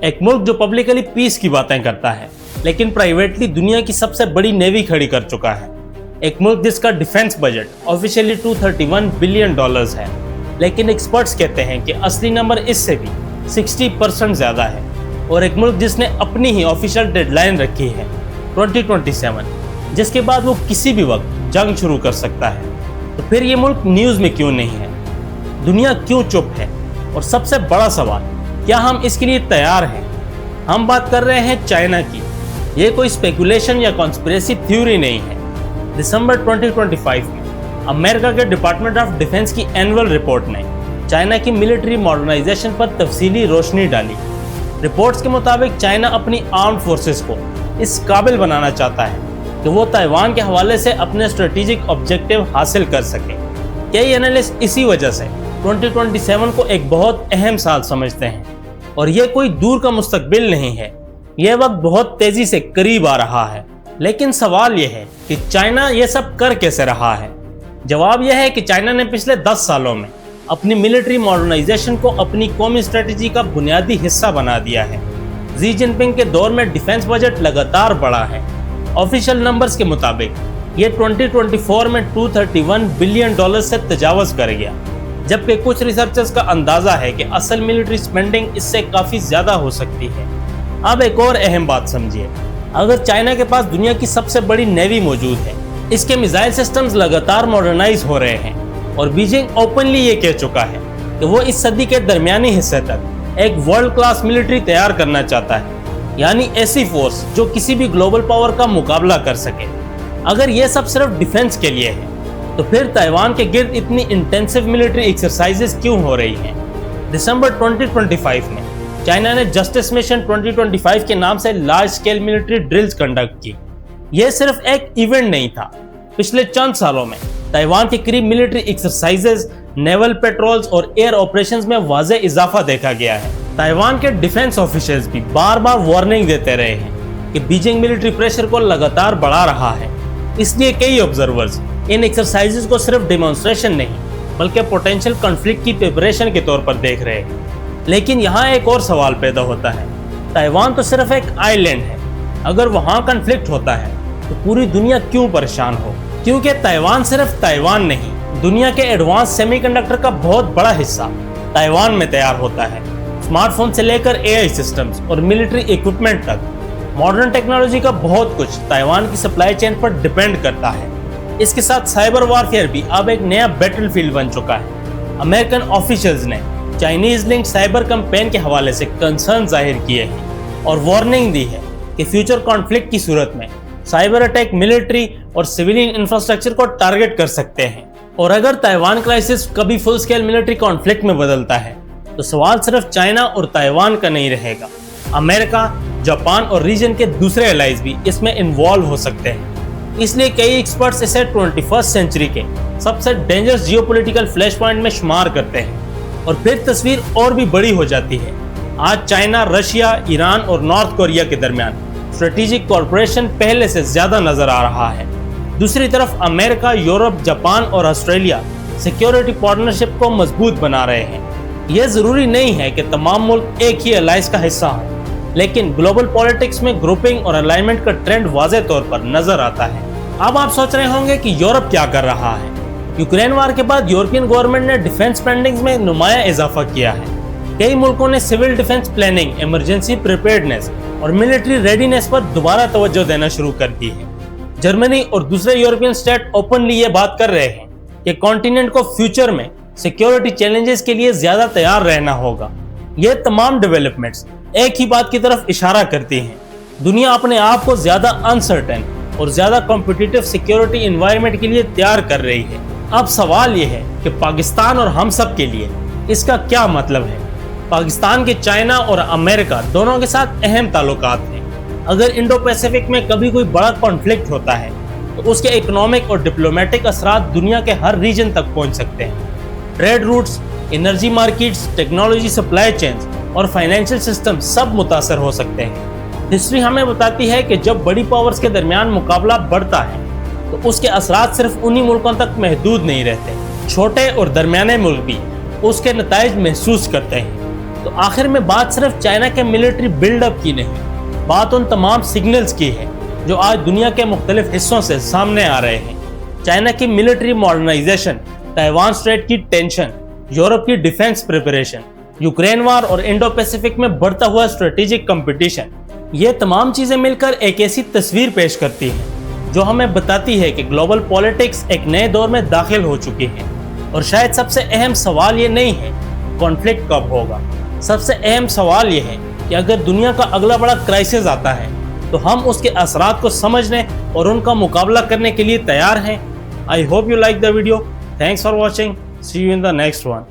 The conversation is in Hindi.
एक मुल्क जो पब्लिकली पीस की बातें करता है लेकिन प्राइवेटली दुनिया की सबसे बड़ी नेवी खड़ी कर चुका है। एक मुल्क जिसका डिफेंस बजट ऑफिशियली $231 बिलियन है, लेकिन एक्सपर्ट्स कहते हैं कि असली नंबर इससे भी 60% ज़्यादा है। और एक मुल्क जिसने अपनी ही ऑफिशियल डेडलाइन रखी है 2027, जिसके बाद वो किसी भी वक्त जंग शुरू कर सकता है। तो फिर ये मुल्क न्यूज़ में क्यों नहीं है? दुनिया क्यों चुप है? और सबसे बड़ा सवाल, क्या हम इसके लिए तैयार हैं? हम बात कर रहे हैं चाइना की। ये कोई स्पेकुलेशन या कॉन्स्पिरेसी थ्योरी नहीं है। दिसंबर 2025 में अमेरिका के डिपार्टमेंट ऑफ डिफेंस की एनुअल रिपोर्ट ने चाइना की मिलिट्री मॉडर्नाइजेशन पर तफसीली रोशनी डाली। रिपोर्ट्स के मुताबिक चाइना अपनी आर्म्ड फोर्सेस को इस काबिल बनाना चाहता है कि वो ताइवान के हवाले से अपने स्ट्रेटेजिक ऑब्जेक्टिव हासिल कर सके। कई एनालिस्ट इसी वजह से 2027 को एक बहुत अहम साल समझते हैं। और ये कोई दूर का मुस्तकबिल नहीं है, यह वक्त बहुत तेजी से करीब आ रहा है। लेकिन सवाल यह है कि चाइना ये सब कर कैसे रहा है? जवाब यह है कि चाइना ने पिछले 10 सालों में अपनी मिलिट्री मॉडर्नाइजेशन को अपनी कौमी स्ट्रेटजी का बुनियादी हिस्सा बना दिया है। शी जिनपिंग के दौर में डिफेंस बजट लगातार बढ़ा है। ऑफिशियल नंबर्स के मुताबिक ये 2024 में $231 बिलियन से तजावज़ कर गया, जबकि कुछ रिसर्चर्स का अंदाजा है कि असल मिलिट्री स्पेंडिंग इससे काफ़ी ज़्यादा हो सकती है। अब एक और अहम बात समझिए, अगर चाइना के पास दुनिया की सबसे बड़ी नेवी मौजूद है, इसके मिसाइल सिस्टम्स लगातार मॉडर्नाइज हो रहे हैं और बीजिंग ओपनली ये कह चुका है कि वो इस सदी के दरमियानी हिस्से तक एक वर्ल्ड क्लास मिलिट्री तैयार करना चाहता है, यानी ऐसी फोर्स जो किसी भी ग्लोबल पावर का मुकाबला कर सके। अगर ये सब सिर्फ डिफेंस के लिए है तो फिर ताइवान के गिर्द इतनी इंटेंसिव मिलिट्री एक्सरसाइजेस क्यों हो रही हैं? दिसंबर 2025 में चाइना ने जस्टिस मिशन 2025 के नाम से large scale military drills conduct की। यह सिर्फ एक इवेंट नहीं था। पिछले चंद सालों में ताइवान के करीब मिलिट्री एक्सरसाइजेस, नेवल पेट्रोल्स और एयर ऑपरेशंस में वाज़े इजाफा देखा गया है। ताइवान के डिफेंस ऑफिशियल्स भी बार बार वार्निंग देते रहे हैं कि बीजिंग मिलिट्री प्रेशर को लगातार बढ़ा रहा है। इसलिए कई ऑब्जर्वर्स इन एक्सरसाइजेस को सिर्फ डेमोन्स्ट्रेशन नहीं बल्कि पोटेंशियल कॉन्फ्लिक्ट की प्रिपरेशन के तौर पर देख रहे हैं। लेकिन यहाँ एक और सवाल पैदा होता है, ताइवान तो सिर्फ एक आइलैंड है। अगर वहाँ कॉन्फ्लिक्ट होता है तो पूरी दुनिया क्यों परेशान हो? क्योंकि ताइवान सिर्फ ताइवान नहीं, दुनिया के एडवांस सेमीकंडक्टर का बहुत बड़ा हिस्सा ताइवान में तैयार होता है। स्मार्टफोन से लेकर एआई सिस्टम्स और मिलिट्री इक्विपमेंट तक मॉडर्न टेक्नोलॉजी का बहुत कुछ ताइवान की सप्लाई चेन पर डिपेंड करता है। इसके साथ साइबर वॉरफेयर भी अब एक नया बैटलफील्ड बन चुका है। अमेरिकन ऑफिशियल्स ने चाइनीज लिंक साइबर कैंपेन के हवाले से कंसर्न जाहिर किए हैं और वार्निंग दी है कि फ्यूचर कॉन्फ्लिक्ट की सूरत में साइबर अटैक मिलिट्री और सिविलियन इंफ्रास्ट्रक्चर को टारगेट कर सकते हैं। और अगर ताइवान क्राइसिस कभी फुल स्केल मिलिट्री कॉन्फ्लिक्ट में बदलता है तो सवाल सिर्फ चाइना और ताइवान का नहीं रहेगा। अमेरिका, जापान और रीजन के दूसरे एलाइज भी इसमें इन्वॉल्व हो सकते हैं। इसलिए कई एक्सपर्ट्स इसे 21st सेंचुरी के सबसे डेंजरस जियोपॉलिटिकल फ्लैश पॉइंट में शुमार करते हैं। और फिर तस्वीर और भी बड़ी हो जाती है। आज चाइना, रशिया, ईरान और नॉर्थ कोरिया के दरमियान स्ट्रेटेजिक कॉर्पोरेशन पहले से ज्यादा नजर आ रहा है। दूसरी तरफ अमेरिका, यूरोप, जापान और ऑस्ट्रेलिया सिक्योरिटी पार्टनरशिप को मजबूत बना रहे हैं। यह जरूरी नहीं है कि तमाम मुल्क एक ही अलायंस का हिस्सा हो, लेकिन ग्लोबल पॉलिटिक्स में ग्रुपिंग और अलाइनमेंट का ट्रेंड वाज़े तौर पर नजर आता है। अब आप सोच रहे होंगे कि यूरोप क्या कर रहा है। यूक्रेन वार के बाद यूरोपियन गवर्नमेंट ने डिफेंस स्पेंडिंग्स में नुमाया इजाफा किया है। कई मुल्कों ने civil defence planning, emergency preparedness और मिलिट्री रेडीनेस पर दोबारा तवज्जो देना शुरू कर दी है। जर्मनी और दूसरे यूरोपियन स्टेट ओपनली ये बात कर रहे हैं कि कॉन्टिनेंट को फ्यूचर में सिक्योरिटी चैलेंजेस के लिए ज्यादा तैयार रहना होगा। ये तमाम डेवलपमेंट्स एक ही बात की तरफ इशारा करती हैं। दुनिया अपने आप को ज्यादा अनसर्टेन और ज्यादा कॉम्पिटिटिव सिक्योरिटी एनवायरनमेंट के लिए तैयार कर रही है। अब सवाल यह है कि पाकिस्तान और हम सब के लिए इसका क्या मतलब है। पाकिस्तान के चाइना और अमेरिका दोनों के साथ अहम ताल्लुकात हैं। अगर इंडो पैसिफिक में कभी कोई बड़ा कॉन्फ्लिक्ट होता है तो उसके इकोनॉमिक और डिप्लोमेटिक असरात दुनिया के हर रीजन तक पहुंच सकते हैं। Trade routes, energy markets, technology supply chains और फाइनेंशियल सिस्टम सब मुतासर हो सकते हैं। हिस्ट्री हमें बताती है कि जब बड़ी पावर्स के दरमियान मुकाबला बढ़ता है तो उसके असरात सिर्फ उन्हीं मुल्कों तक महदूद नहीं रहते। छोटे और दरमियाने मुल्क भी उसके नताइज महसूस करते हैं। तो आखिर में बात सिर्फ चाइना के मिलिट्री बिल्डअप की नहीं, बात उन तमाम सिग्नल्स की है जो आज दुनिया के मुख्तलिफ हिस्सों से सामने आ रहे हैं। चाइना की मिलिट्री मॉडर्नाइजेशन, ताइवान स्ट्रेट की टेंशन, यूरोप की डिफेंस प्रिपरेशन, यूक्रेन वार और इंडो पैसिफिक में बढ़ता हुआ स्ट्रेटेजिक कंपटीशन, ये तमाम चीजें मिलकर एक ऐसी तस्वीर पेश करती हैं जो हमें बताती है कि ग्लोबल पॉलिटिक्स एक नए दौर में दाखिल हो चुकी है। और शायद सबसे अहम सवाल ये नहीं है कॉन्फ्लिक्ट कब होगा, सबसे अहम सवाल ये है कि अगर दुनिया का अगला बड़ा क्राइसिस आता है तो हम उसके असरात को समझने और उनका मुकाबला करने के लिए तैयार हैं। I hope you like the video. Thanks for watching. See you in the next one.